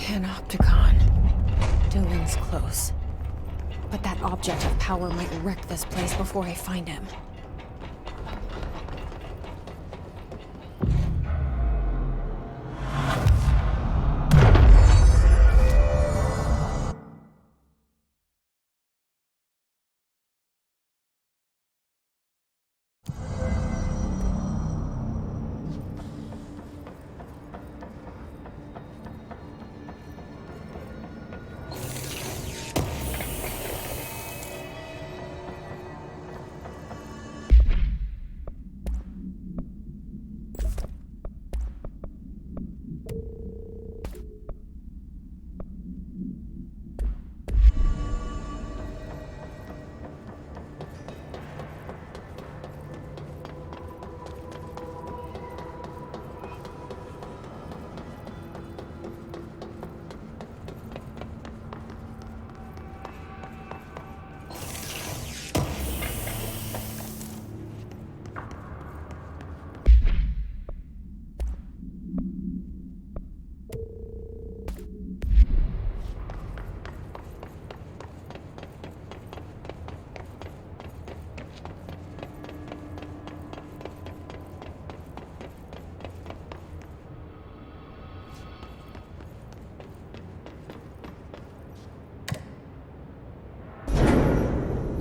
Panopticon. Dylan's close. But that object of power might wreck this place before I find him.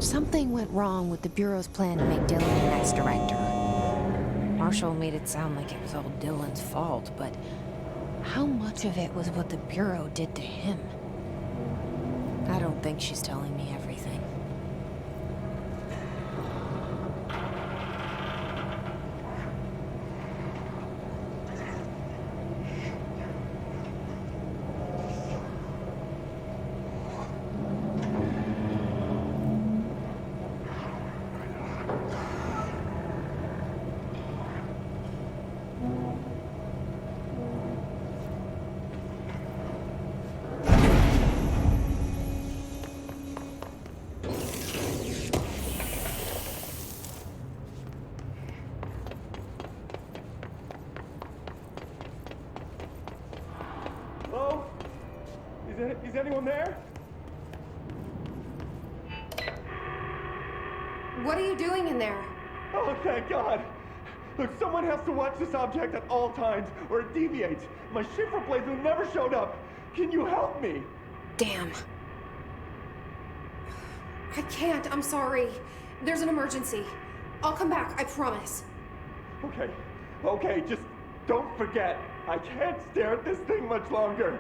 Something went wrong with the Bureau's plan to make Dylan the next director. Marshall made it sound like it was all Dylan's fault, but how much of it was what the Bureau did to him? I don't think she's telling me everything. Is anyone there? What are you doing in there? Oh, thank God! Look, someone has to watch this object at all times, or it deviates. My shift replacement never showed up. Can you help me? Damn. I can't, I'm sorry. There's an emergency. I'll come back, I promise. Okay, just don't forget. I can't stare at this thing much longer.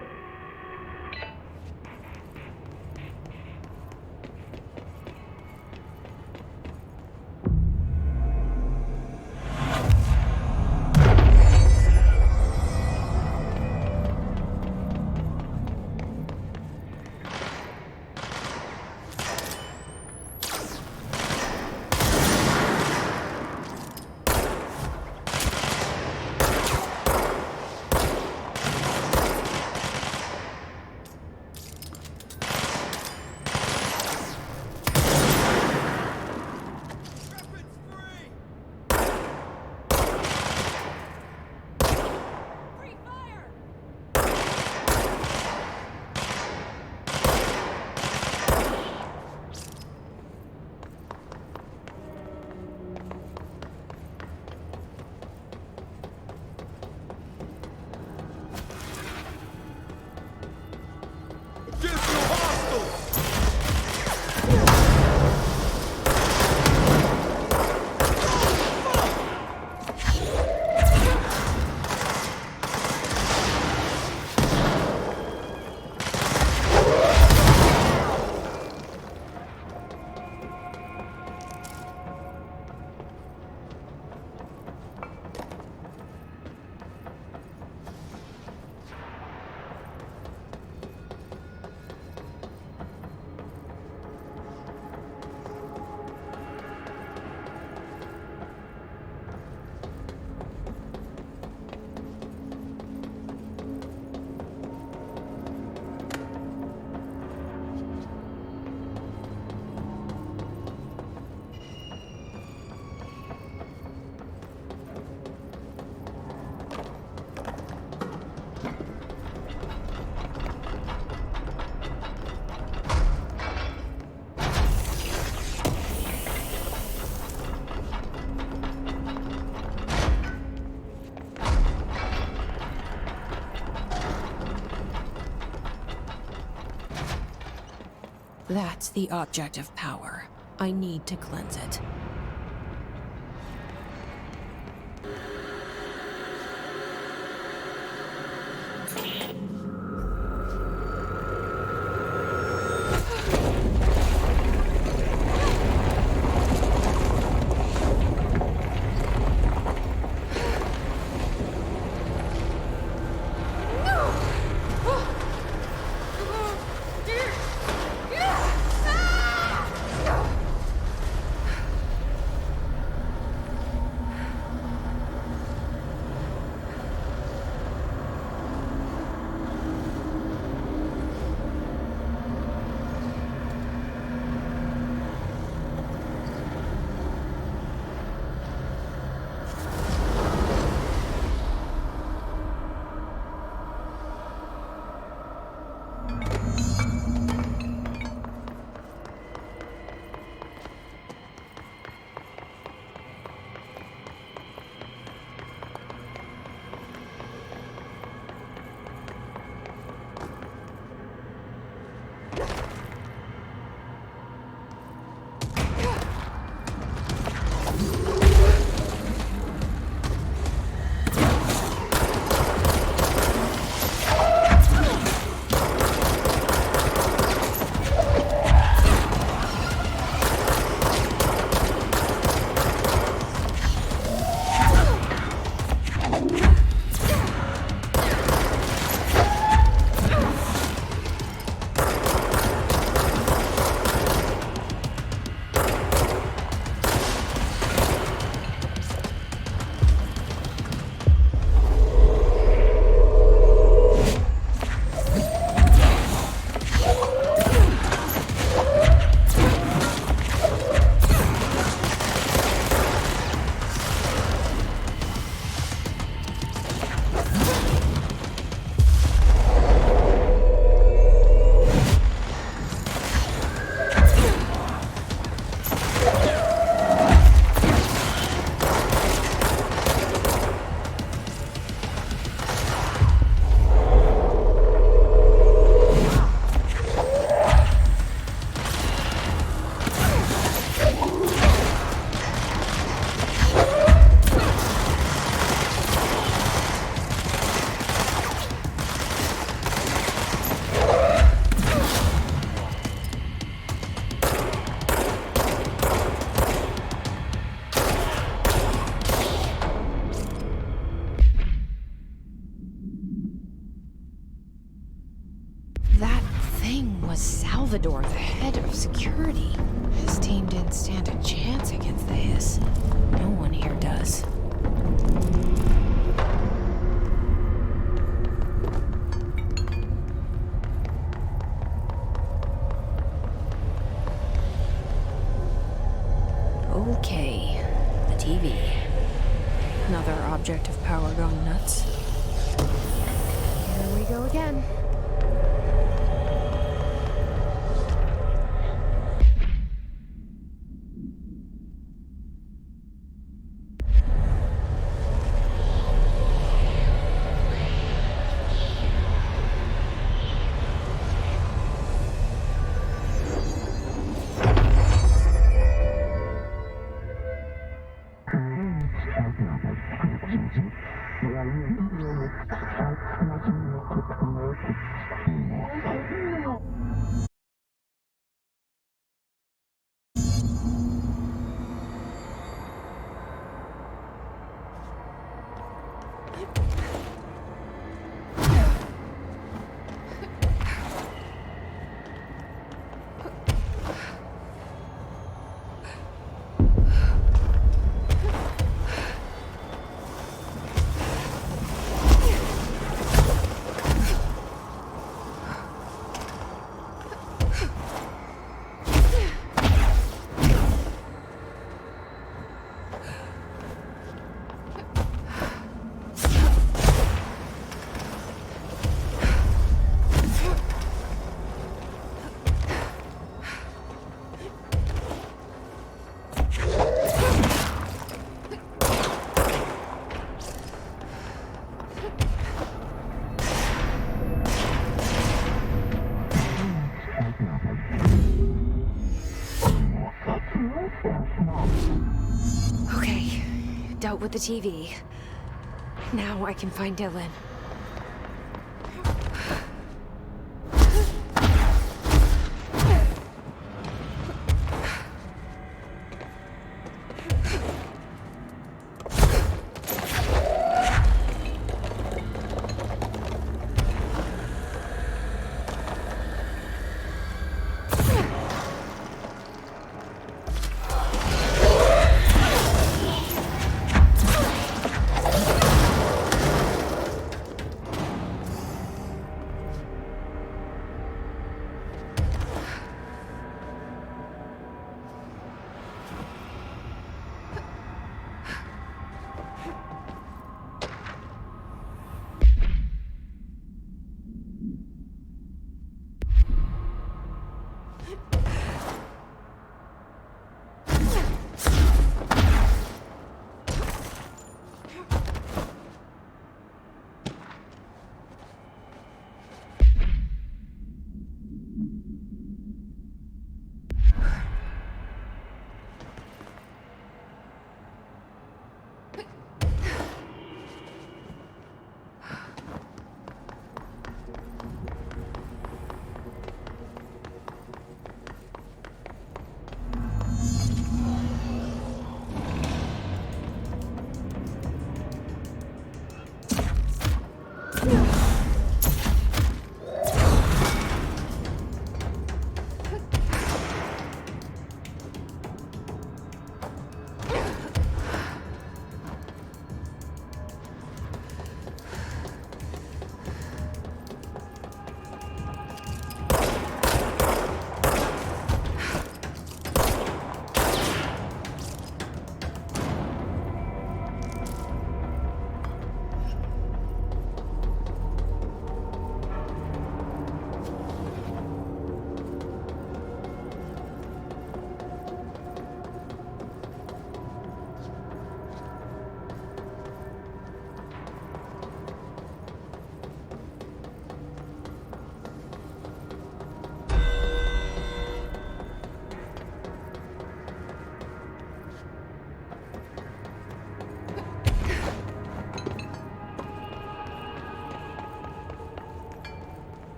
That's the object of power. I need to cleanse it. Salvador, the head of security. His team didn't stand a chance against the Hiss. No one here does. Okay, the TV. Another object of power gone nuts. Here we go again. out with the TV. Now I can find Dylan.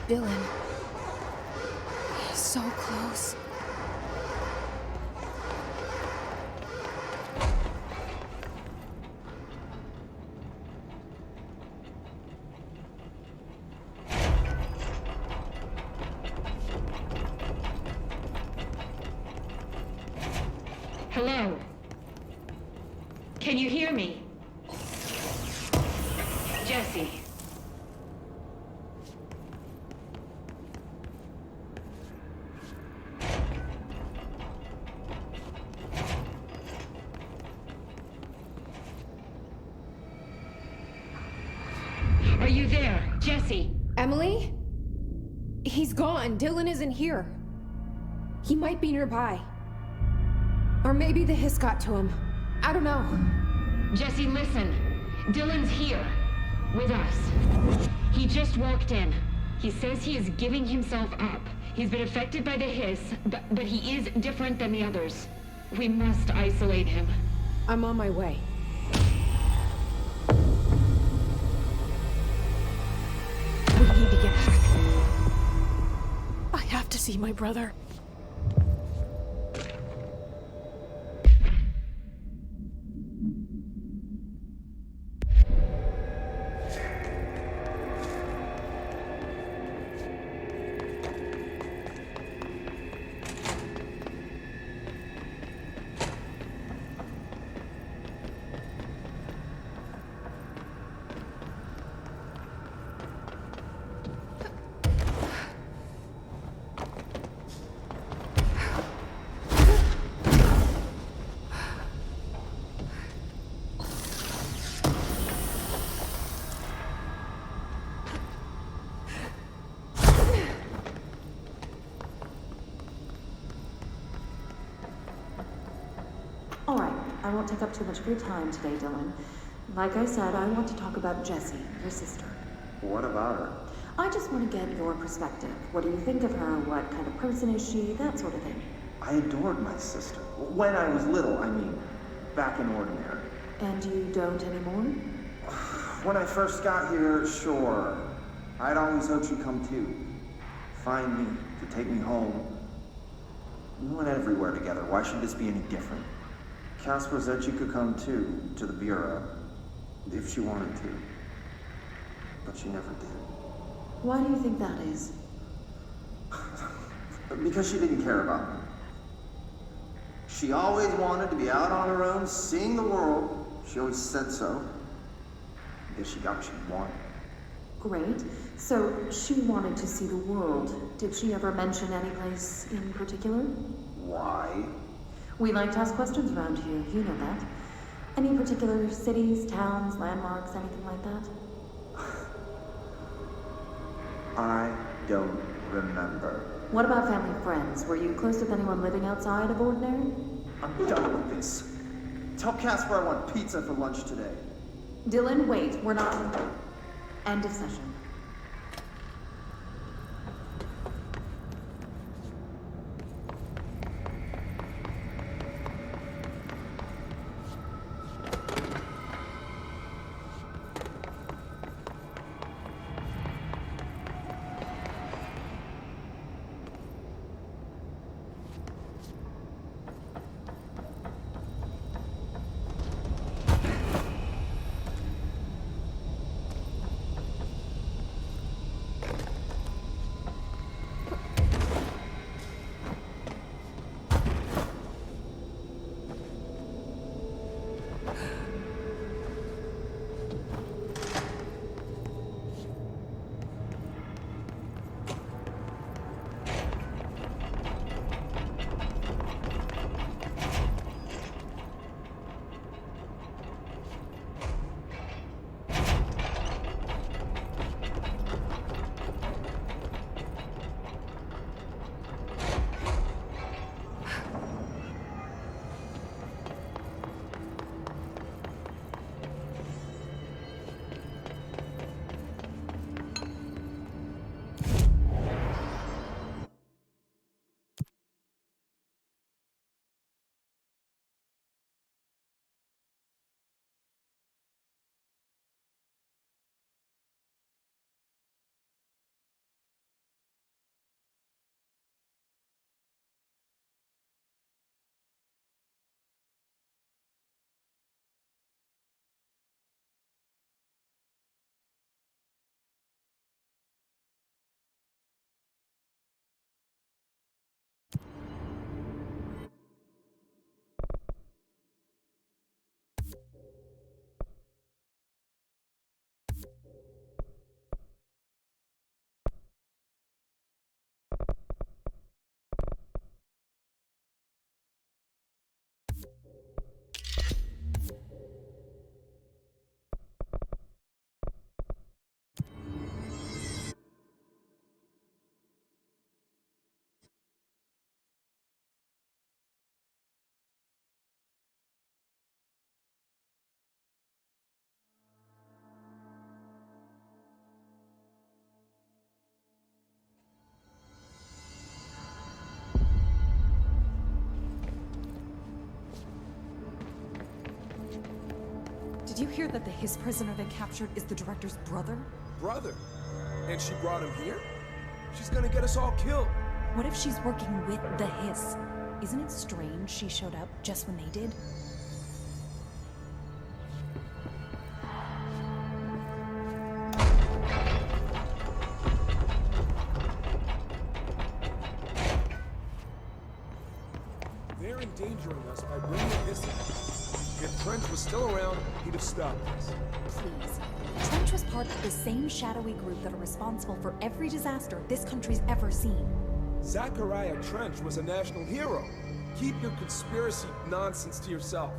Dylan. He's so close. Hello? Can you hear me? Jesse. Are you there, Jesse? Emily? He's gone. Dylan isn't here. He might be nearby. Or maybe the hiss got to him. I don't know. Jesse, listen. Dylan's here. With us. He just walked in. He says he is giving himself up. He's been affected by the hiss, but he is different than the others. We must isolate him. I'm on my way. We need to get back. I have to see my brother. won't take up too much of your time today, Dylan. Like I said, I want to talk about Jessie, your sister. What about her? I just want to get your perspective. What do you think of her? What kind of person is she? That sort of thing. I adored my sister. When I was little, I mean. Back in Ordinary. And you don't anymore? When I first got here, sure. I'd always hoped she'd come too. Find me, to take me home. We went everywhere together. Why should this be any different? Casper said she could come too, to the Bureau. If she wanted to. But she never did. Why do you think that is? Because she didn't care about me. She always wanted to be out on her own, seeing the world. She always said so. I guess she got what she wanted. Great. So, she wanted to see the world. Did she ever mention any place in particular? Why? We like to ask questions around here, you know that. Any particular cities, towns, landmarks, anything like that? I don't remember. What about family and friends? Were you close with anyone living outside of Ordinary? I'm done with this. Tell Casper I want pizza for lunch today. Dylan, wait, we're not... End of session. Did you hear that the Hiss prisoner they captured is the director's brother? Brother? And she brought him here? She's gonna get us all killed. What if she's working with the Hiss? Isn't it strange she showed up just when they did? They're endangering us by bringing this in. If Trent was still around, he'd have stopped us. Please. Trench was part of the same shadowy group that are responsible for every disaster this country's ever seen. Zachariah Trench was a national hero. Keep your conspiracy nonsense to yourself.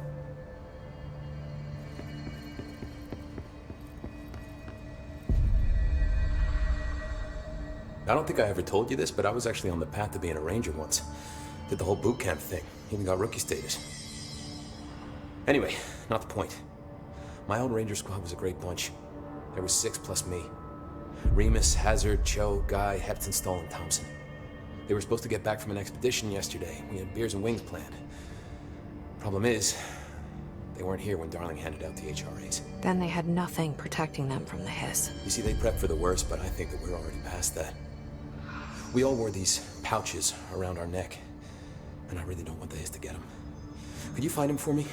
I don't think I ever told you this, but I was actually on the path to being a ranger once. Did the whole boot camp thing. Even got rookie status. Anyway, not the point. My old Ranger squad was a great bunch. There was 6 plus me. Remus, Hazard, Cho, Guy, Heptonstall, and Thompson. They were supposed to get back from an expedition yesterday. We had beers and wings planned. Problem is, they weren't here when Darling handed out the HRAs. Then they had nothing protecting them from the hiss. You see, they prepped for the worst, but I think that we're already past that. We all wore these pouches around our neck, and I really don't want the hiss to get them. Could you find them for me?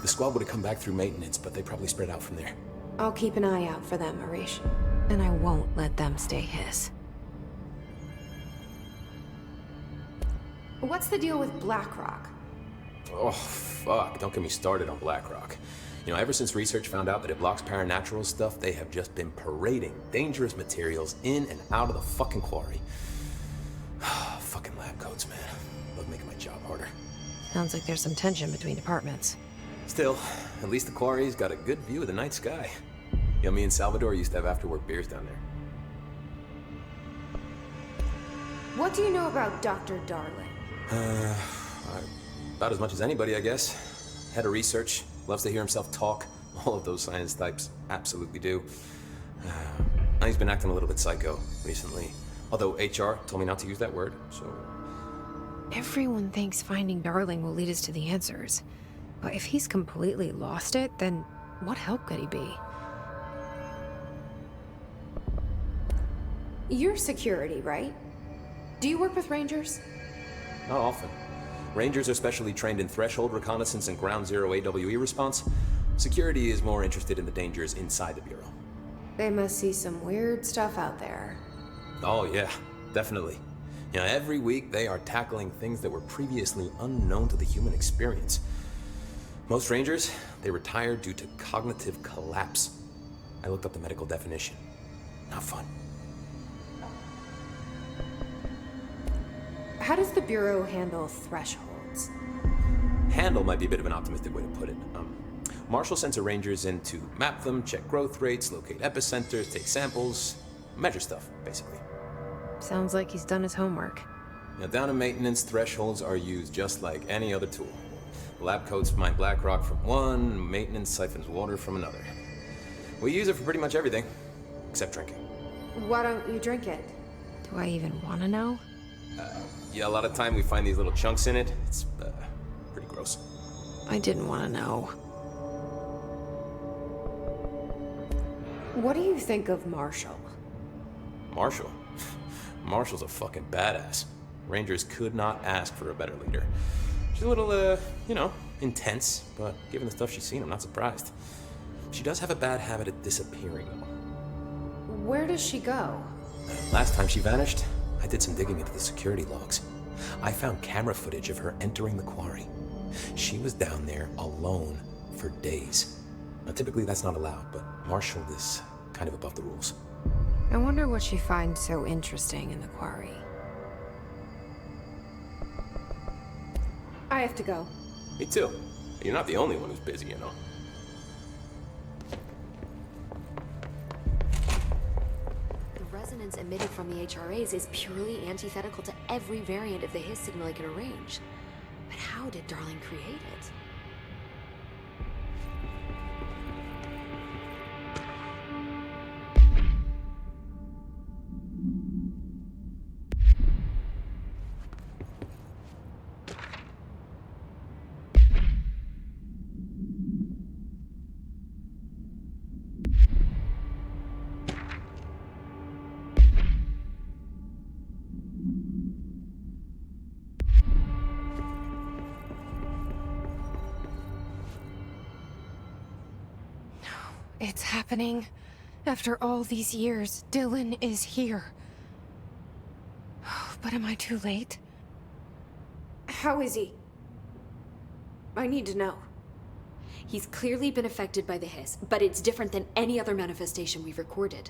The squad would have come back through maintenance, but they probably spread out from there. I'll keep an eye out for them, Arish. And I won't let them stay hiss. What's the deal with BlackRock? Oh, fuck. Don't get me started on BlackRock. You know, ever since research found out that it blocks paranatural stuff, they have just been parading dangerous materials in and out of the fucking quarry. Fucking lab coats, man. Love making my job harder. Sounds like there's some tension between departments. Still, at least the quarry's got a good view of the night sky. You know, me and Salvador used to have after-work beers down there. What do you know about Dr. Darling? About as much as anybody, I guess. Head of research, loves to hear himself talk. All of those science types absolutely do. He's been acting a little bit psycho recently. Although HR told me not to use that word, so... Everyone thinks finding Darling will lead us to the answers. But if he's completely lost it, then what help could he be? You're security, right? Do you work with Rangers? Not often. Rangers are specially trained in threshold reconnaissance and ground zero AWE response. Security is more interested in the dangers inside the Bureau. They must see some weird stuff out there. Oh yeah, definitely. You know, every week they are tackling things that were previously unknown to the human experience. Most Rangers, they retire due to cognitive collapse. I looked up the medical definition. Not fun. How does the Bureau handle thresholds? Handle might be a bit of an optimistic way to put it. Marshall sends her Rangers in to map them, check growth rates, locate epicenters, take samples, measure stuff, basically. Sounds like he's done his homework. Now, down in maintenance, thresholds are used just like any other tool. Lab coats mine black rock from one, maintenance siphons water from another. We use it for pretty much everything, except drinking. Why don't you drink it? Do I even want to know? Yeah, a lot of time we find these little chunks in it. It's pretty gross. I didn't want to know. What do you think of Marshall? Marshall? Marshall's a fucking badass. Rangers could not ask for a better leader. She's a little, intense, but given the stuff she's seen, I'm not surprised. She does have a bad habit of disappearing, though. Where does she go? Last time she vanished, I did some digging into the security logs. I found camera footage of her entering the quarry. She was down there alone for days. Now, typically that's not allowed, but Marshall is kind of above the rules. I wonder what she finds so interesting in the quarry. I have to go. Me too. You're not the only one who's busy, you know. The resonance emitted from the HRAs is purely antithetical to every variant of the hiss signal it can arrange. But how did Darling create it? It's happening. After all these years, Dylan is here. But am I too late? How is he? I need to know. He's clearly been affected by the hiss, but it's different than any other manifestation we've recorded.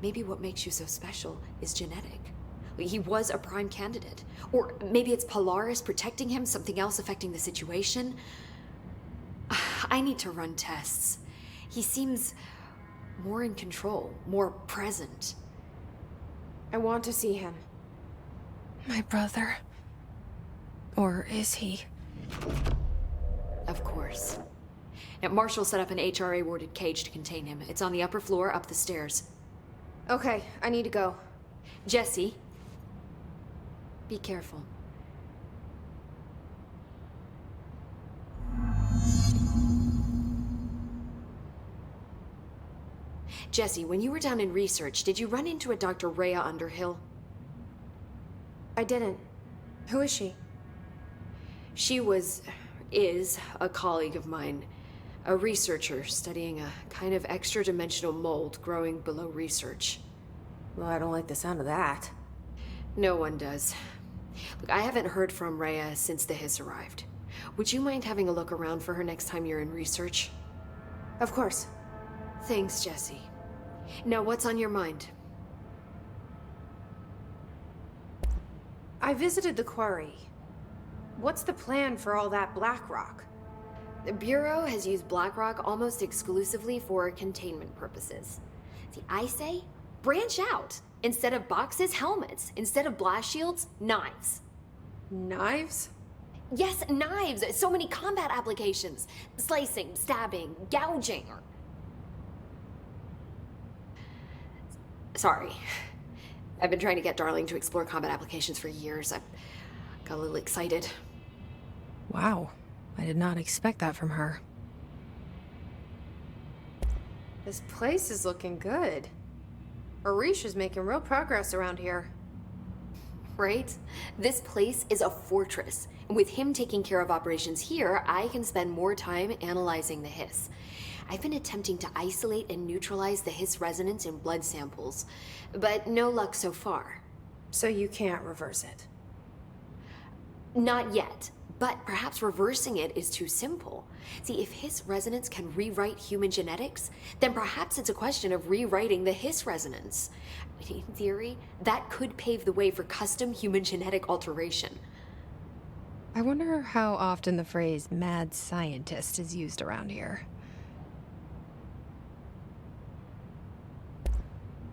Maybe what makes you so special is genetic. He was a prime candidate. Or maybe it's Polaris protecting him, something else affecting the situation. I need to run tests. He seems more in control, more present. I want to see him. My brother? Or is he? Of course. Now, Marshall set up an HRA-warded cage to contain him. It's on the upper floor, up the stairs. Okay, I need to go. Jesse, be careful. Jesse, when you were down in research, did you run into a Dr. Rhea Underhill? I didn't. Who is she? She is a colleague of mine. A researcher studying a kind of extra-dimensional mold growing below research. Well, I don't like the sound of that. No one does. Look, I haven't heard from Rhea since the Hiss arrived. Would you mind having a look around for her next time you're in research? Of course. Thanks, Jesse. Now, what's on your mind? I visited the quarry. What's the plan for all that black rock? The Bureau has used Blackrock almost exclusively for containment purposes. See, I say, branch out. Instead of boxes, helmets. Instead of blast shields, knives. Knives? Yes, knives! So many combat applications. Slicing, stabbing, gouging. Sorry. I've been trying to get Darling to explore combat applications for years. I got a little excited. Wow. I did not expect that from her. This place is looking good. Arish is making real progress around here. Right? This place is a fortress. And with him taking care of operations here, I can spend more time analyzing the Hiss. I've been attempting to isolate and neutralize the Hiss resonance in blood samples, but no luck so far. So you can't reverse it? Not yet, but perhaps reversing it is too simple. See, if Hiss resonance can rewrite human genetics, then perhaps it's a question of rewriting the Hiss resonance. In theory, that could pave the way for custom human genetic alteration. I wonder how often the phrase mad scientist is used around here.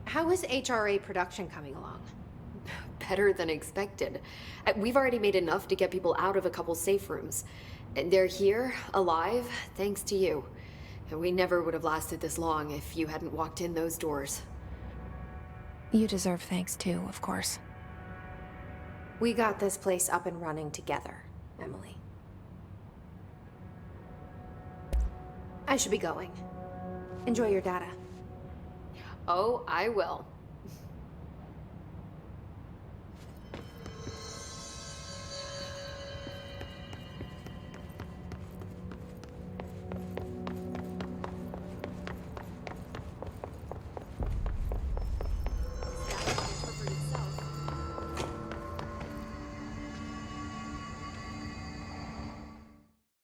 How is HRA production coming along? Better than expected. We've already made enough to get people out of a couple safe rooms. And they're here, alive, thanks to you. And we never would have lasted this long if you hadn't walked in those doors. You deserve thanks too, of course. We got this place up and running together, Emily. I should be going. Enjoy your data. Oh, I will.